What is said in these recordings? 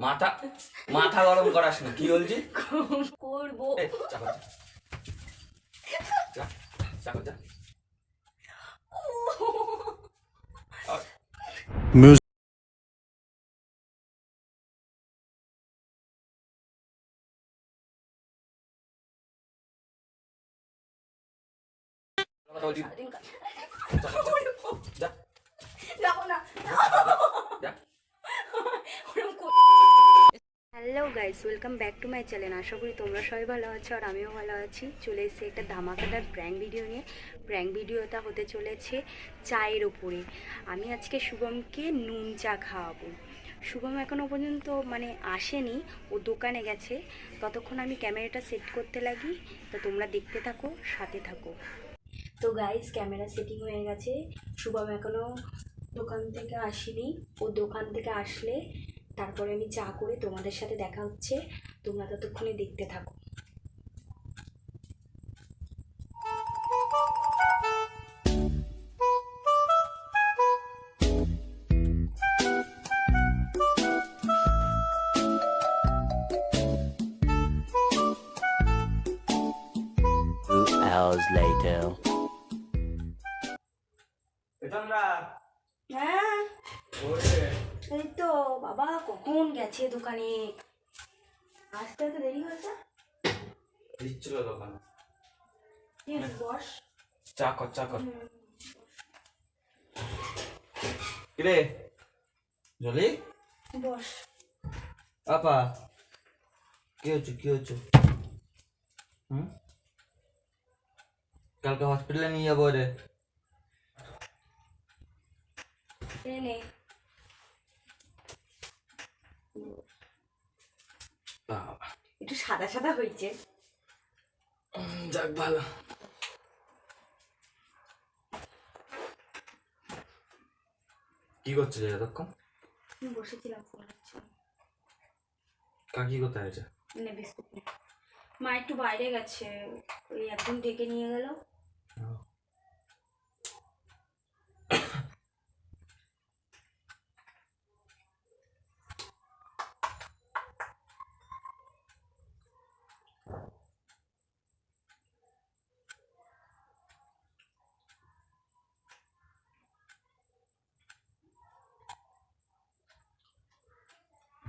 মাথা মাথা গরম করাস না, কি বলছি? করবো। Hello guys, welcome back to my channel. আশা করি তোমরা সবাই ভালো আছো আর আমিও ভালো আছি। চলে এসেছি একটা ধামাকাদার প্র্যাঙ্ক ভিডিও নিয়ে। প্র্যাঙ্ক ভিডিওটা হতে চলেছে চায়ের ওপরে। আমি আজকে শুভমকে নুন চা খাওয়াবো। শুভম এখনও পর্যন্ত আসেনি, ও দোকানে গেছে। ততক্ষণ আমি ক্যামেরাটা সেট করতে লাগি, তো তোমরা দেখতে থাকো, সাথে থাকো। তো গাইস, ক্যামেরা সেটিং হয়ে গেছে। শুভম এখনও দোকান থেকে আসেনি, ও দোকান থেকে আসলে তারপরে আমি চা করে তোমাদের সাথে দেখা হচ্ছে। তোমরা ততক্ষণে দেখতে থাকো। Hours later. হ্যাঁ, এই তো বাবা কখন গেছে দোকানে, আসতে তো দেরি হয়েছে। দিচ্ছিল দোকানে। বস, চা কর, চা কর। কিরে জলি, বস। আপা কি হচ্ছে, কি হচ্ছে? কালকে হসপিটালে নিয়ে যাবো রে। নে একটু সাদা সাদা হয়েছে। যাক ভালো। কি করছিস এতক্ষণ? বসেছিলাম, ফোন করছিলাম। কাকি কোথায় আছে? নে বিস্কুট নে। মা একটু বাইরে গেছে, ওই একদিন ডেকে নিয়ে গেল।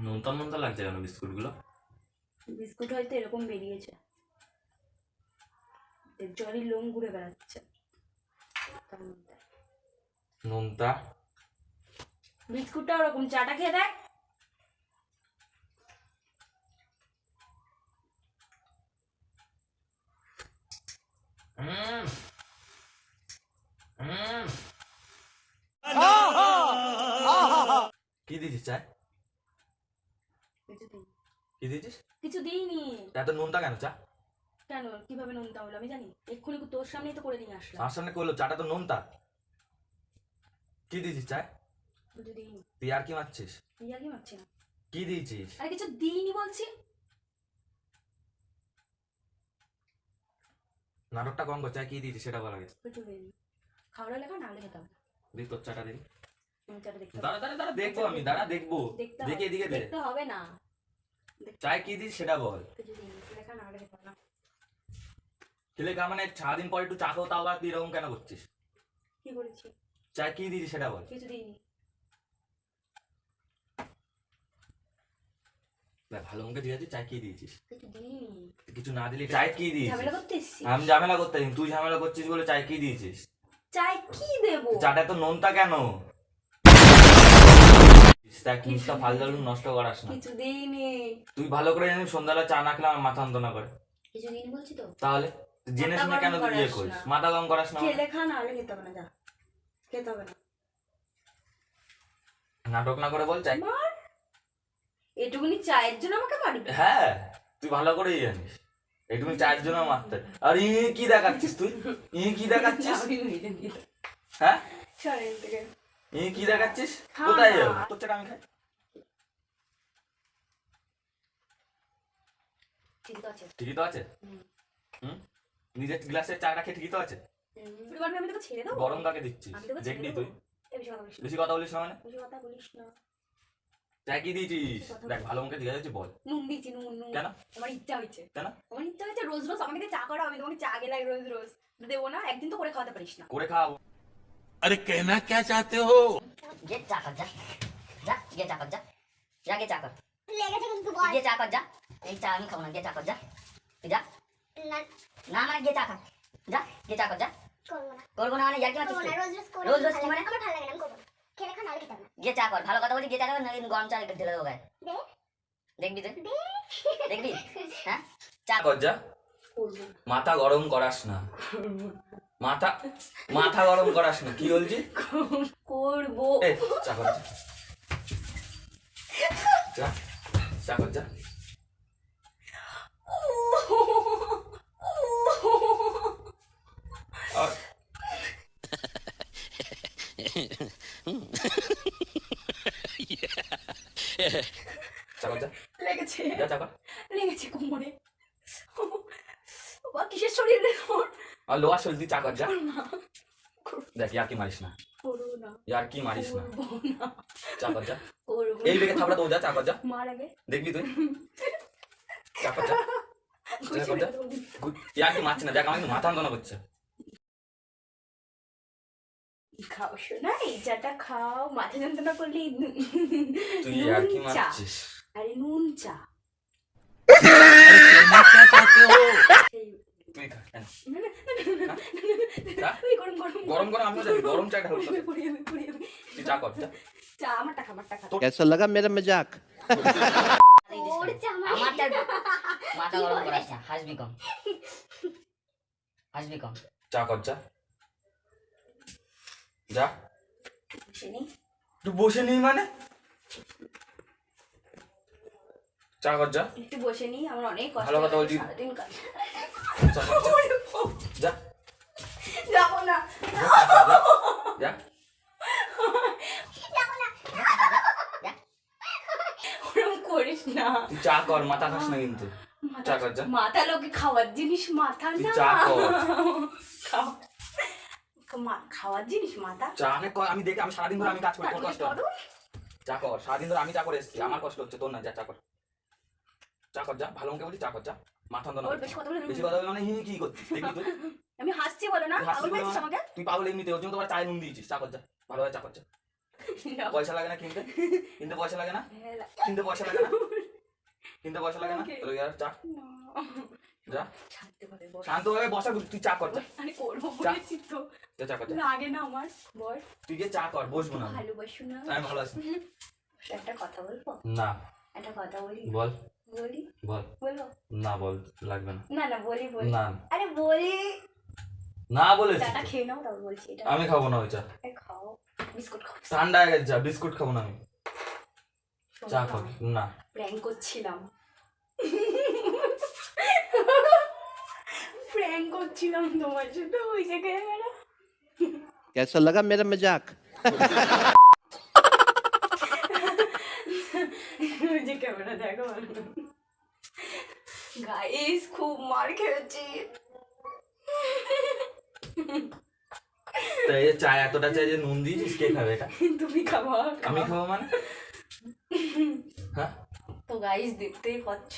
নোনতা নোনতা লাগছে কেন বিস্কুট গুলো? বিস্কুট হয়তো এরকম বেরিয়েছে, জ্বরের লোম ঘুরে বেড়াচ্ছে তার মধ্যে। নোনতা বিস্কুটটা ওরকম, চাটা খেয়ে দেখ। কি দিয়েছিস চায়? কিছু দিই, কি দিয়েছিস? কিছু দিইনি। এত নোনতা কেন চা? কেন, কিভাবে নোনতা হলো আমি জানি? এক্ষুনি তোর সামনেই তো করে নিয়ে আসলাম। আমার সামনে করলো, চাটা তো নোনতা। কি দিয়েছিস চায়? কিছু দিইনি। তুই আর কি মারছিস? তুই আর কি মারছি না। কি দিয়েছিস? আরে কিছু দিইনি বলছি। নাটকটা কম কর, চায় কি দিয়েছিস সেটা বল আগে। কিছু দিইনি। খাওয়ার লেখা না হলে খেতাম। দিই তোর চাটা দিই। চাটা দেখতে দাঁড়া দাঁড়া দাঁড়া, দেখবো আমি, দাঁড়া দেখবো। দেখে এদিকে দে। দেখতে হবে না। চায় কি দিস সেটা বল। কিছু দিইনি, লেখা না হলে খেতাম না। ছেলে কা মানে সারাদিন পর একটু চা খাও, তাও আবার তুই এরকম কেন করছিস? কি করেছি? চায় কি দিয়েছিস সেটা বল। কিছু দিইনি। ভালো মুখে দিয়েছিস, চায় কি দিয়েছিস? কিছু দিইনি। কিছু না দিলে চায় কি দিয়েছিস? ঝামেলা করতে এসেছিস? আমি ঝামেলা করতে আসিনি, তুই ঝামেলা করছিস বলে চায় কি দিয়েছিস? চাই কি দেবো? চাটা তো নোনতা কেন? জিনিসটা ফালতু নষ্ট করাস না। কিছু দিইনি। তুই ভালো করে জানিস সন্ধ্যাবেলা চা না খেলে আমার মাথা যন্ত্রণা করে। কিছু দিইনি বলছি তো। তাহলে জেনে শুনে কেন তুই ইয়ে করিস? মাথা গরম করাস না। খেলে খা, না হলে খেতে হবে না, যা খেতে হবে না। নাটক না করে বল চাই। মার, এটুকুনি চায়ের জন্য আমাকে মারবি? হ্যাঁ, তুই ভালো করেই জানিস এটুকুনি চায়ের জন্য মারতে। আর কি দেখাচ্ছিস তুই? কি দেখাচ্ছিস? হ্যাঁ, সরেন থেকে। কি দেখাচ্ছিস? কোথায় যাবো? তোর চাটা আমি খাই। ঠিকই তো আছে। ঠিকই তো আছে। নিজের গ্লাসের চাটা খেয়ে ঠিকই তো আছে। আমি তোকে ছেড়ে দেবো? গরম কাকে দিচ্ছিস? দেখবি তুই বেশি কথা বলিস না। বেশি কথা বলিস না মানে? বেশি কথা বলিস না। চা কি দিয়েছিস? দেখ ভালো মুখে জিজ্ঞাসা করছি, বল। নুন দিয়েছি, নুন নুন। কেন? আমার ইচ্ছা হয়েছে। কেন? আমার ইচ্ছা হয়েছে রোজ রোজ আমাকে দিয়ে চা করা, আমি তোমাকে চা গেলাই রোজ রোজ দেবো না, একদিন তো করে খাওয়াতে পারিস না। করে খাও। अरे कहना क्या चाहते हो? ये चा कर जा जा ये चा कर जा जाके चा कर লেগেছে কিন্তু বল ये चा कर जा एक चा नहीं खाऊंगा ये चा कर जा तू जा না ना मैं ये चा कर जा ये चा कर जा করবো না করবো না মানে यार क्या করবো না मत রোজ রোজ করবো রোজ রোজ কি মানে আমার ভালো লাগে না, আমি করবো না। খেলে খা নাহলে খেতে হবে না। ये चा कर ভালো কথা বলি ये चा कर नहीं गरम चा ঢেলে দেবো গায়ে দে দেখবি তুই দে দেখবি হ্যাঁ চা কর যা। করবো মাথা গরম করাস না, মাথা মাথা গরম করাস না। কি বলছি? করবো। এ চা কর যা। যা চা কর যা। আর চা কর যা। লেগেছে যা চা কর। লেগেছে কোমরে। বাবা কিসের শরীর রে তোর? আর লোহা শরীর চা কর যা। দেখ ইয়ার কি মারিস না, করবো না, ইয়ার কি মারিস না। করবো না, চা কর যা। করবো এই বেগে থাপড়া তো যা, চা কর যা। মার আগে দেখবি তুই চা কর যা। চা কর যা। ইয়ার কি মারছে না, দেখ আমাকে মাথা যন্ত্রণা করছে। খাও শোনা, এই চাটা খাও, মাথা যন্ত্রণা করলে তুই ইয়ার কি নুন চা। মারছিস? আরে নুন চা। कहना क्या चाहते हो? তুই খা কেন? ওই গরম গরম গরম গরম আমিও জানি, গরম চা ঢালু তোকে। পড়ে যাবে, পড়ে যাবে। তুই চা কর যা। চা আমারটা খা, আমারটা খা। कैसा लगा मेरा मजाक? ওর জামাই আমার চা মাথা গরম করাস না হাসবি কম হাসবি কম চা কর যা। যা। শুনি তুই বসে নেই মানে? চা কর যা। একটু বসে নি, আমার অনেক কষ্ট। ভালো কথা বলছি। সারাদিন কাজ। চা কর যা। যা। যাবো না। যা। ওরম করিস না। তুই চা কর, মাথা খাস না কিন্তু। চা কর যা। মাথা লোকে খাওয়ার জিনিস, মাথা তুই না। চা কর। খাও। খাওয়ার জিনিস মাথা। চা অনেক কর, আমি দেখি, আমি সারাদিন ধরে আমি কাজ করি, তোর কষ্ট হয়। করো। চা কর, সারাদিন ধরে আমি চা করে এসেছি, আমার কষ্ট হচ্ছে, তোর না। যা চা কর। চা কর যা, ভালো মুখে বলছি চা কর যা। মাথা যন্ত্রণা ওর করছে। বেশি কথা বলে বেশি কথা বলে মানে হি কি করছিস? দেখবি তুই আমি হাসছি বলো না, তুই হাসছিস পাগল বলে পেয়েছিস আমাকে? তুই পাগল এমনিতে, ওর জন্য তোমার চায় নুন দিয়েছিস। চা কর যা, ভালোভাবে চা কর যা। পয়সা লাগে না কিনতে, কিনতে পয়সা লাগে না, কিনতে পয়সা লাগে না, কিনতে পয়সা লাগে না। তোর ইয়ার চা যা। শান্তিভাবে বল। শান্তভাবে বসা, তুই চা কর যা। আরে করবো চা। বলেছি তো। যা চা কর যা। লাগে না আমার, বল। তুই গিয়ে চা কর, বসবো না আমি। ভালোবাসো না? আমি ভালো আছি। একটা কথা বলবো, না একটা কথা বলি, বল, বলি, বল। বলবো? না বল, লাগবে না। না না বলি, বলি। না আরে বলি। না বলেছি চাটা তো। খেয়ে নাও, তারপর বলছি এটা। আমি খাবো না ওই চা, আরে খাও, বিস্কুট খাও। ঠান্ডা হয়ে গেছে চা, বিস্কুট খাবো না আমি। চা খাবো না। প্র্যাঙ্ক করছিলাম, প্র্যাঙ্ক করছিলাম তোমার সাথে, ওই যে ক্যামেরা। कैसा लगा मेरा मजाक? ওই যে ক্যামেরা দেখো। গাইস খুব মার খেয়েছি। তো এই যে চা, এতটা চাই যে নুন দিয়েছিস, কে খাবে এটা? তুমি খাবা? আমি খাবো মানে? হ্যাঁ, তো গাইস দেখতেই পাচ্ছ।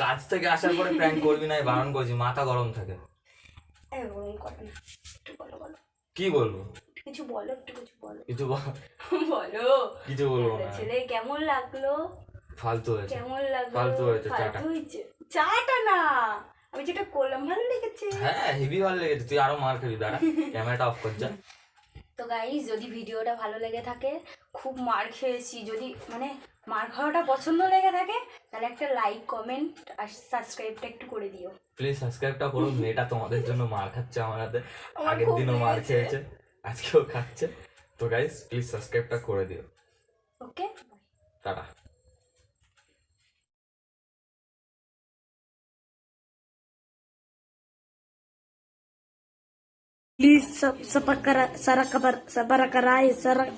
কাজ থেকে আসার পরে প্র্যাঙ্ক করবি না, বারণ করছি, মাথা গরম থাকে। এরকম করে না, একটু বলো, বলো কি বলবো? কিছু বলো, একটু কিছু বলো, কিছু বলো। কিছু বলবো ভালো না। ছেলে কেমন লাগলো? ফালতু হয়েছে। কেমন লাগলো? ফালতু হয়েছে চাটা। ফালতু হয়েছে। চাটা না, আমি যেটা করলাম ভালো লেগেছে। হ্যাঁ হেভি ভালো লেগেছে, তুই আরো মার খাবি। দাঁড়া, ক্যামেরাটা অফ কর যা। তো গাইস যদি ভিডিওটা ভালো লেগে থাকে, খুব মার খেয়েছি, যদি মানে মার খাওয়াটা পছন্দ লেগে থাকে, তাহলে একটা লাইক, কমেন্ট আর সাবস্ক্রাইবটা একটু করে দিও। প্লিজ সাবস্ক্রাইবটা করুন, মেয়েটা তোমাদের জন্য মার খাচ্ছে আমার হাতে। আমার আগের খুব দিনও মার লেগেছে। খেয়েছে, আজকেও খাচ্ছে। তো গাইস প্লিজ সাবস্ক্রাইবটা করে দিও। ওকে, tata. Please, sa, sa pagkara, sarakapar, sa barakaraay, sarak,